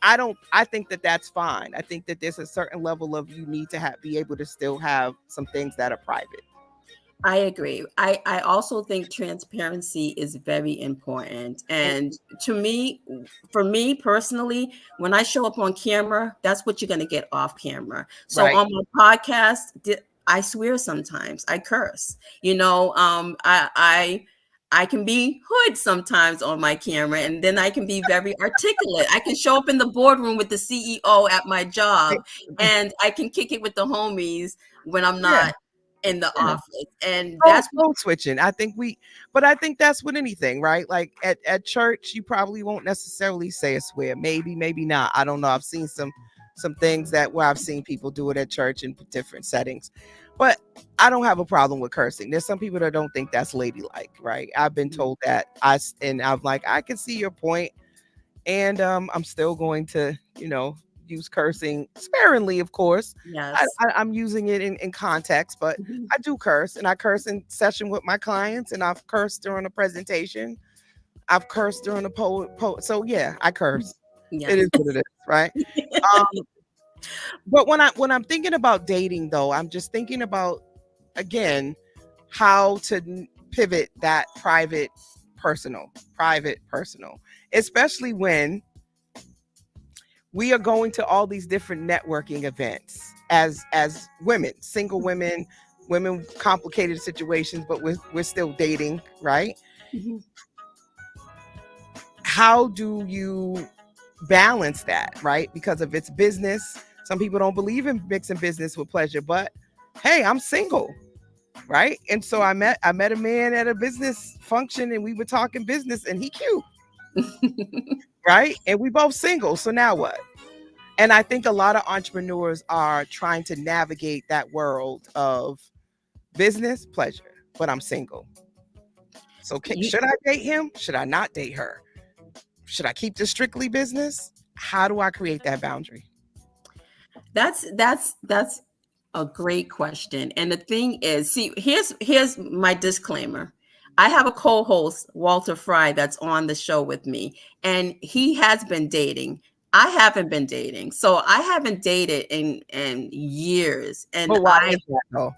I think that that's fine. I think that there's a certain level of, you need to be able to still have some things that are private. I agree. I also think transparency is very important. And for me personally, when I show up on camera, that's what you're going to get off camera. So on my podcast, I swear sometimes, I curse. I can be hood sometimes on my camera, and then I can be very articulate. I can show up in the boardroom with the CEO at my job, and I can kick it with the homies when I'm not in the office. And that's code switching. I think that's with anything, right? Like at church, you probably won't necessarily say a swear. Maybe not. I don't know. I've seen some things where I've seen people do it at church in different settings, but I don't have a problem with cursing. There's some people that don't think that's ladylike, right? I've been told that. I'm like, I can see your point, and I'm still going to, use cursing sparingly, of course. Yes. I'm using it in context, but I do curse, and I curse in session with my clients, and I've cursed during a presentation. I've cursed during a poet. So yeah, I curse. Yeah. It is what it is, right? But when I'm thinking about dating, though, I'm just thinking about, again, how to pivot that private, personal, especially when we are going to all these different networking events as women, single women, complicated situations, but we're still dating, right? How do you balance that, right? Because if it's business, some people don't believe in mixing business with pleasure, but hey, I'm single, right? And so I met a man at a business function, and we were talking business, and he cute. Right? And we both single. So now what? And I think a lot of entrepreneurs are trying to navigate that world of Business, pleasure, but I'm single. So should I date him? Should I not date her? Should I keep this strictly business? How do I create that boundary? That's a great question. And the thing is, see, here's my disclaimer. I have a co-host, Walter Fry, that's on the show with me, and he has been dating. I haven't been dating. So I haven't dated in years. And But why is that though?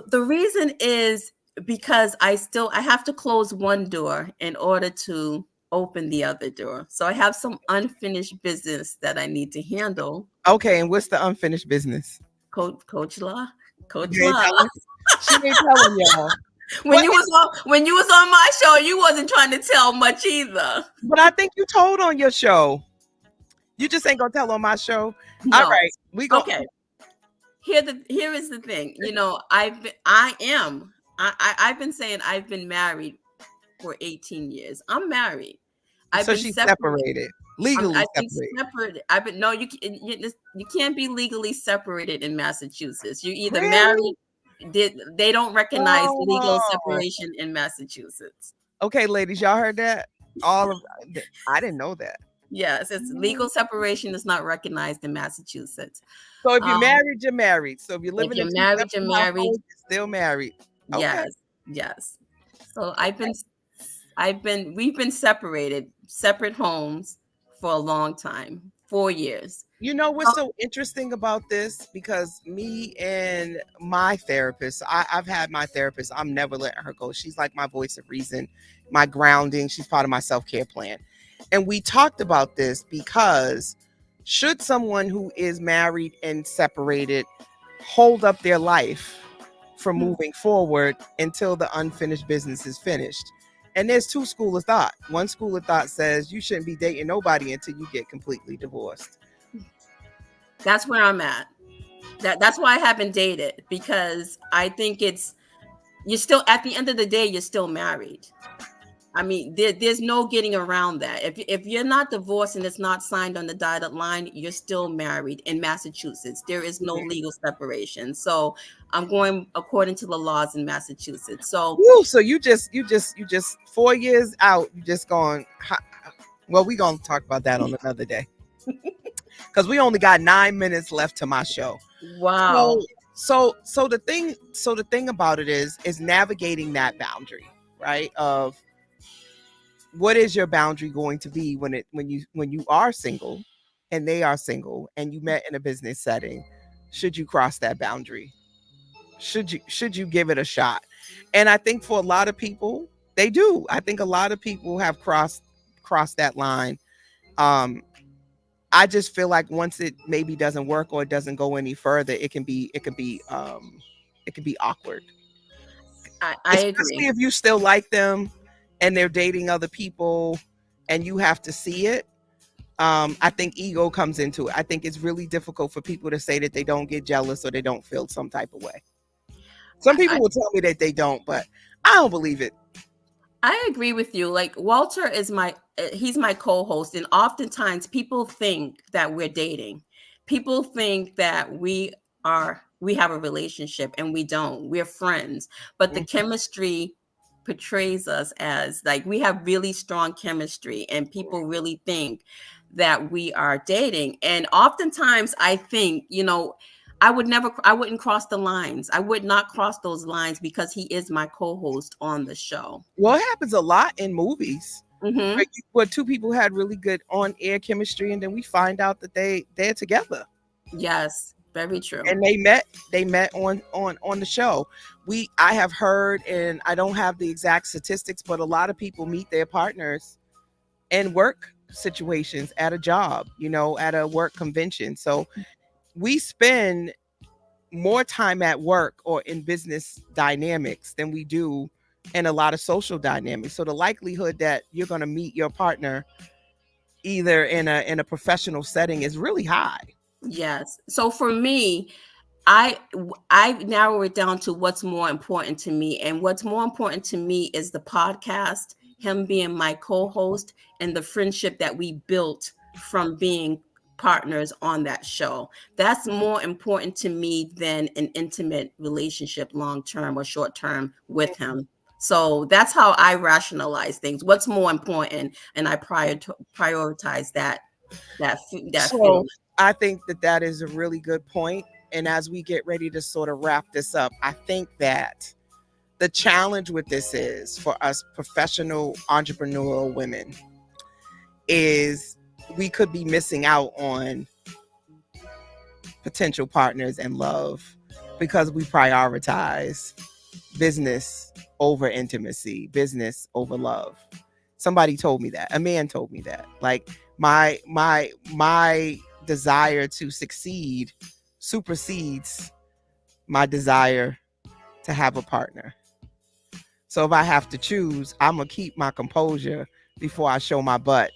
The reason is because I have to close one door in order to open the other door. So I have some unfinished business that I need to handle. Okay, and what's the unfinished business? Coach Law. You ain't telling? She ain't telling y'all. When you was on my show, you wasn't trying to tell much either. But I think you told on your show. You just ain't gonna tell on my show. No. All right, we go. Okay. Here is the thing. You know, I've been saying I've been married for 18 years. I'm married. So she's separated. Legally separated. You can't be legally separated in Massachusetts. You're either married. They don't recognize legal separation in Massachusetts. Okay, ladies, y'all heard that? I didn't know that. Yes, it's legal separation is not recognized in Massachusetts. So if you're married, you're married. So if you're living in married, you're married. You're still married. Okay. Yes. So we've been separate homes for a long time, 4 years. You know what's so interesting about this? Because me and my therapist, I've had my therapist, I'm never letting her go. She's like my voice of reason, my grounding. She's part of my self-care plan. And we talked about this because should someone who is married and separated hold up their life from moving forward until the unfinished business is finished? And there's two schools of thought. One school of thought says you shouldn't be dating nobody until you get completely divorced. That's where I'm at. That's why I haven't dated, because I think you're still, at the end of the day, you're still married. I mean, there's no getting around that. If you're not divorced and it's not signed on the dotted line, you're still married in Massachusetts. There is no legal separation. So I'm going according to the laws in Massachusetts. So you just 4 years out. You just going. Well, we're gonna talk about that on another day. Because we only got 9 minutes left to my show. Wow. So the thing about it is navigating that boundary, right? Of what is your boundary going to be when you are single and they are single and you met in a business setting? Should you cross that boundary? Should you give it a shot? And I think for a lot of people, they do. I think a lot of people have crossed that line. I just feel like once it maybe doesn't work or it doesn't go any further, it can be awkward. I Especially agree. if you still like them and they're dating other people and you have to see it. I think ego comes into it. I think it's really difficult for people to say that they don't get jealous or they don't feel some type of way. Some people will tell me that they don't, but I don't believe it. I agree with you. Like, Walter is he's my co-host, and oftentimes people think that we're dating. People think that we have a relationship, and we don't. We're friends, but the chemistry portrays us as like we have really strong chemistry, and people really think that we are dating. And oftentimes I think, I wouldn't cross the lines. I would not cross those lines because he is my co-host on the show. Well, it happens a lot in movies. Mm-hmm. Where two people had really good on-air chemistry, and then we find out that they're together. Yes, very true. And they met on the show. I have heard, and I don't have the exact statistics, but a lot of people meet their partners in work situations, at a job, at a work convention. So we spend more time at work or in business dynamics than we do in a lot of social dynamics. So the likelihood that you're going to meet your partner either in a professional setting is really high. Yes. So for me, I narrow it down to what's more important to me. And what's more important to me is the podcast, him being my co-host, and the friendship that we built from being partners on that show. That's more important to me than an intimate relationship long term or short term with him. So that's how I rationalize things. What's more important, and I prioritize that So feeling. I think that is a really good point. And as we get ready to sort of wrap this up, I think that the challenge with this is for us professional entrepreneurial women is we could be missing out on potential partners and love because we prioritize business over intimacy, business over love. Somebody told me that. A man told me that. Like my desire to succeed supersedes my desire to have a partner. So if I have to choose, I'm gonna keep my composure before I show my butt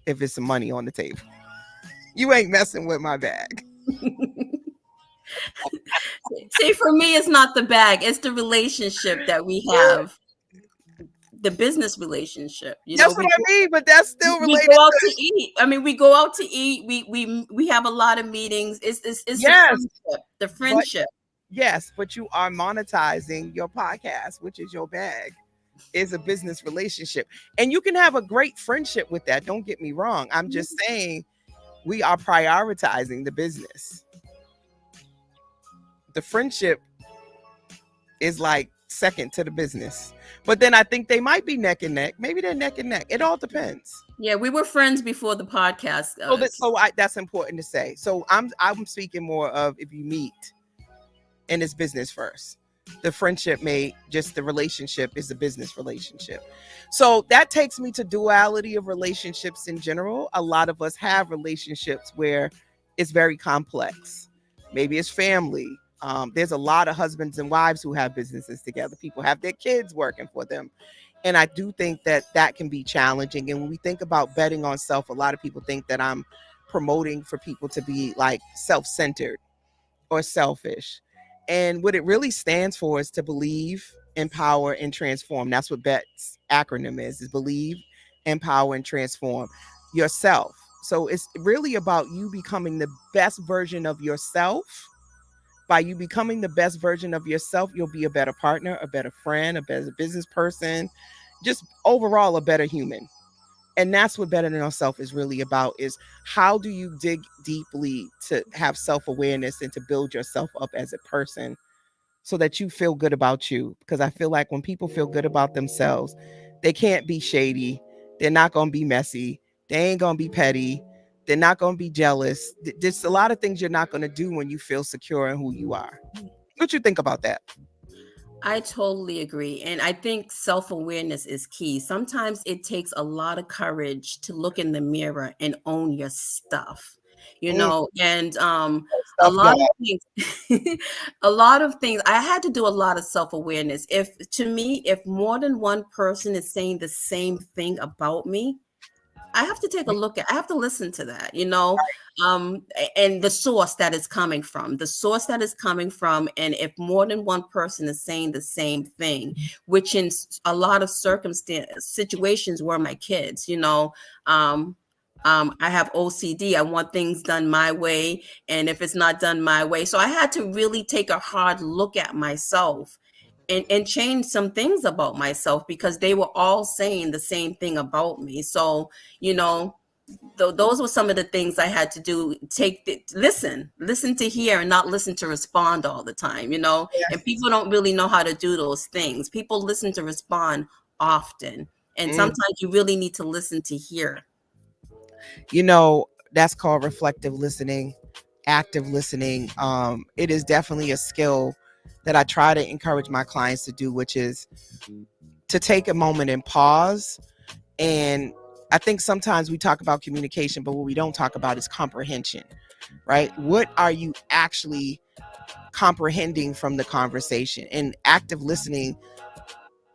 if it's some money on the table. You ain't messing with my bag. See, for me, it's not the bag; it's the relationship that we have, the business relationship. You know, That's what I mean, but that's still we related go out to to eat. I mean, we go out to eat. We have a lot of meetings. It's yes, the friendship. yes, but you are monetizing your podcast, which is your bag, is a business relationship. And you can have a great friendship with that. Don't get me wrong. I'm just saying we are prioritizing the business. The friendship is like second to the business. But then I think they might be neck and neck. Maybe they're neck and neck. It all depends. Yeah, we were friends before the podcast. That's important to say. So I'm speaking more of if you meet and it's business first. The friendship the relationship is a business relationship. So that takes me to duality of relationships in general. A lot of us have relationships where it's very complex. Maybe it's family. There's a lot of husbands and wives who have businesses together. People have their kids working for them. And I do think that can be challenging. And when we think about betting on self, a lot of people think that I'm promoting for people to be like self-centered or selfish. And what it really stands for is to believe, empower, and transform. That's what BET's acronym is believe, empower, and transform yourself. So it's really about you becoming the best version of yourself. By you becoming the best version of yourself, you'll be a better partner, a better friend, a better business person, just overall a better human. And that's what Better Than Yourself is really about, is how do you dig deeply to have self-awareness and to build yourself up as a person so that you feel good about you. Because I feel like when people feel good about themselves, they can't be shady. They're not going to be messy. They ain't going to be petty. They're not going to be jealous. There's a lot of things you're not going to do when you feel secure in who you are. What you think about that? I totally agree. And I think self-awareness is key. Sometimes it takes a lot of courage to look in the mirror and own your stuff, and a lot of things, a lot of things, I had to do a lot of self-awareness. If more than one person is saying the same thing about me, I have to take a look I have to listen to that, and the source that is coming from, and if more than one person is saying the same thing, which in a lot of situations were my kids, I have OCD. I want things done my way, and if it's not done my way, so I had to really take a hard look at myself and change some things about myself because they were all saying the same thing about me. So, those were some of the things I had to do. Listen to hear and not listen to respond all the time, Yes. And people don't really know how to do those things. People listen to respond often. And sometimes you really need to listen to hear. That's called reflective listening, active listening. It is definitely a skill that I try to encourage my clients to do, which is to take a moment and pause. And I think sometimes we talk about communication, but what we don't talk about is comprehension, right? What are you actually comprehending from the conversation? And active listening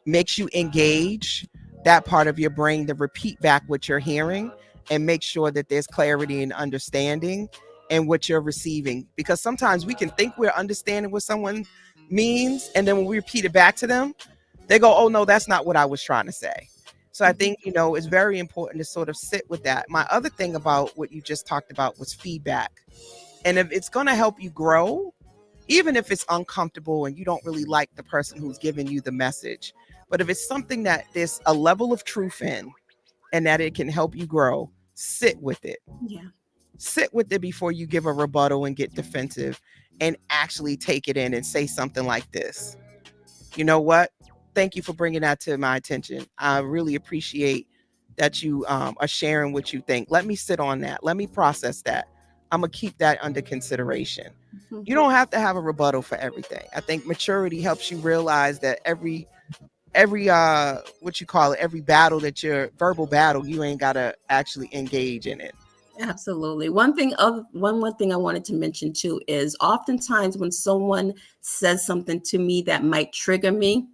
makes you engage that part of your brain to repeat back what you're hearing and make sure that there's clarity and understanding in what you're receiving. Because sometimes we can think we're understanding what someone means, and then when we repeat it back to them, they go, oh no, that's not what I was trying to say. So I think, it's very important to sort of sit with that. My other thing about what you just talked about was feedback. And if it's going to help you grow, even if it's uncomfortable and you don't really like the person who's giving you the message, but if it's something that there's a level of truth in and that it can help you grow, sit with it. Yeah. Sit with it before you give a rebuttal and get defensive, and actually take it in and say something like this. You know what? Thank you for bringing that to my attention. I really appreciate that you are sharing what you think. Let me sit on that. Let me process that. I'm going to keep that under consideration. Mhm. You don't have to have a rebuttal for everything. I think maturity helps you realize that every what you call it, every battle that you're verbal battle, you ain't got to actually engage in it. Absolutely. One thing I wanted to mention too is oftentimes when someone says something to me that might trigger me,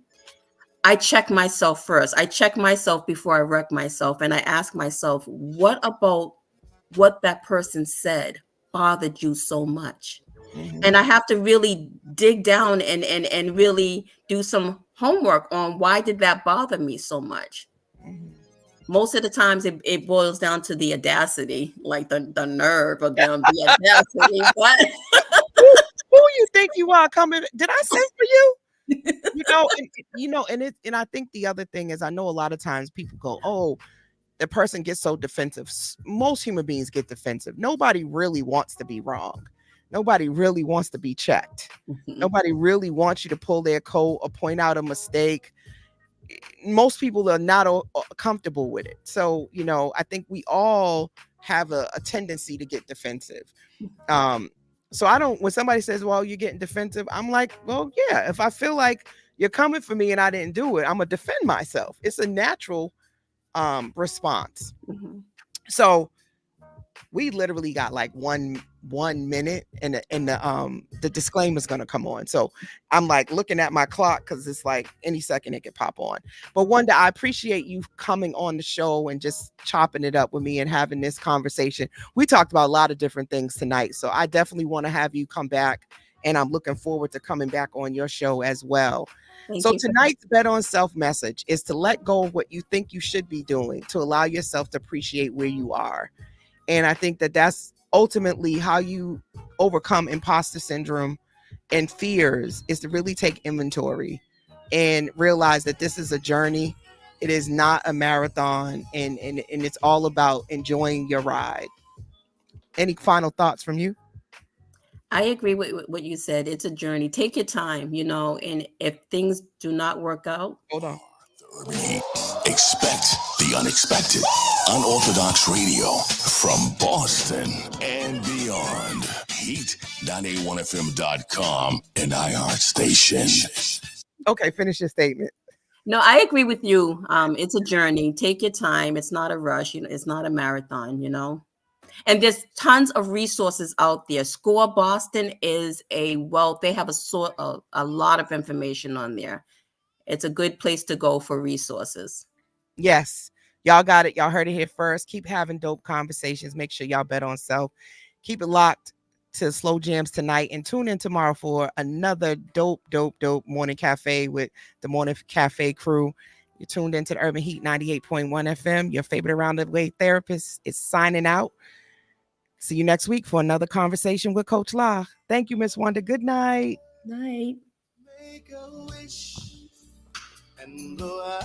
I check myself first. I check myself before I wreck myself, and I ask myself, what about what that person said bothered you so much? Mhm. And I have to really dig down and really do some homework on why did that bother me so much. Mhm. Most of the times it boils down to the audacity, like the nerve of them, the audacity. Who you think you are coming? Did I send for you? And I think the other thing is, I know a lot of times people go, oh, the person gets so defensive. Most human beings get defensive. Nobody really wants to be wrong. Nobody really wants to be checked. Mhm. Nobody really wants you to pull their coat or point out a mistake. Most people are not comfortable with it. So, I think we all have a tendency to get defensive. So I don't, when somebody says, well, you're getting defensive, I'm like, well, yeah, if I feel like you're coming for me and I didn't do it, I'm gonna defend myself. It's a natural response. Mhm. So we literally got like one minute, and the disclaimer is gonna come on. So I'm like looking at my clock because it's like any second it could pop on. But Wanda, I appreciate you coming on the show and just chopping it up with me and having this conversation. We talked about a lot of different things tonight, so I definitely want to have you come back, and I'm looking forward to coming back on your show as well. Thank So you for tonight's Bet on Self message is to let go of what you think you should be doing to allow yourself to appreciate where you are. And I think that that's ultimately how you overcome imposter syndrome and fears, is to really take inventory and realize that this is a journey. It is not a marathon, and it's all about enjoying your ride. Any final thoughts from you? I agree with what you said. It's a journey. Take your time, and if things do not work out, Hold on. Expect the unexpected. Unorthodox radio from Boston and beyond. Heat981fm.com and iHeartStation. Okay, finish your statement. no, I agree with you. It's a journey. Take your time. It's not a rush. It's not a marathon. And there's tons of resources out there. Score Boston is they have a lot of information on there. It's a good place to go for resources. Yes, y'all got it. Y'all heard it here first. Keep having dope conversations. Make sure y'all bet on self. Keep it locked to Slow Jams tonight, and tune in tomorrow for another dope morning cafe with the Morning Cafe crew. You're tuned into the Urban Heat 98.1 FM. Your favorite around the way therapist is signing out. See you next week for another conversation with Coach La. Thank you, Miss Wanda. Good night. Night. Make a wish and go out.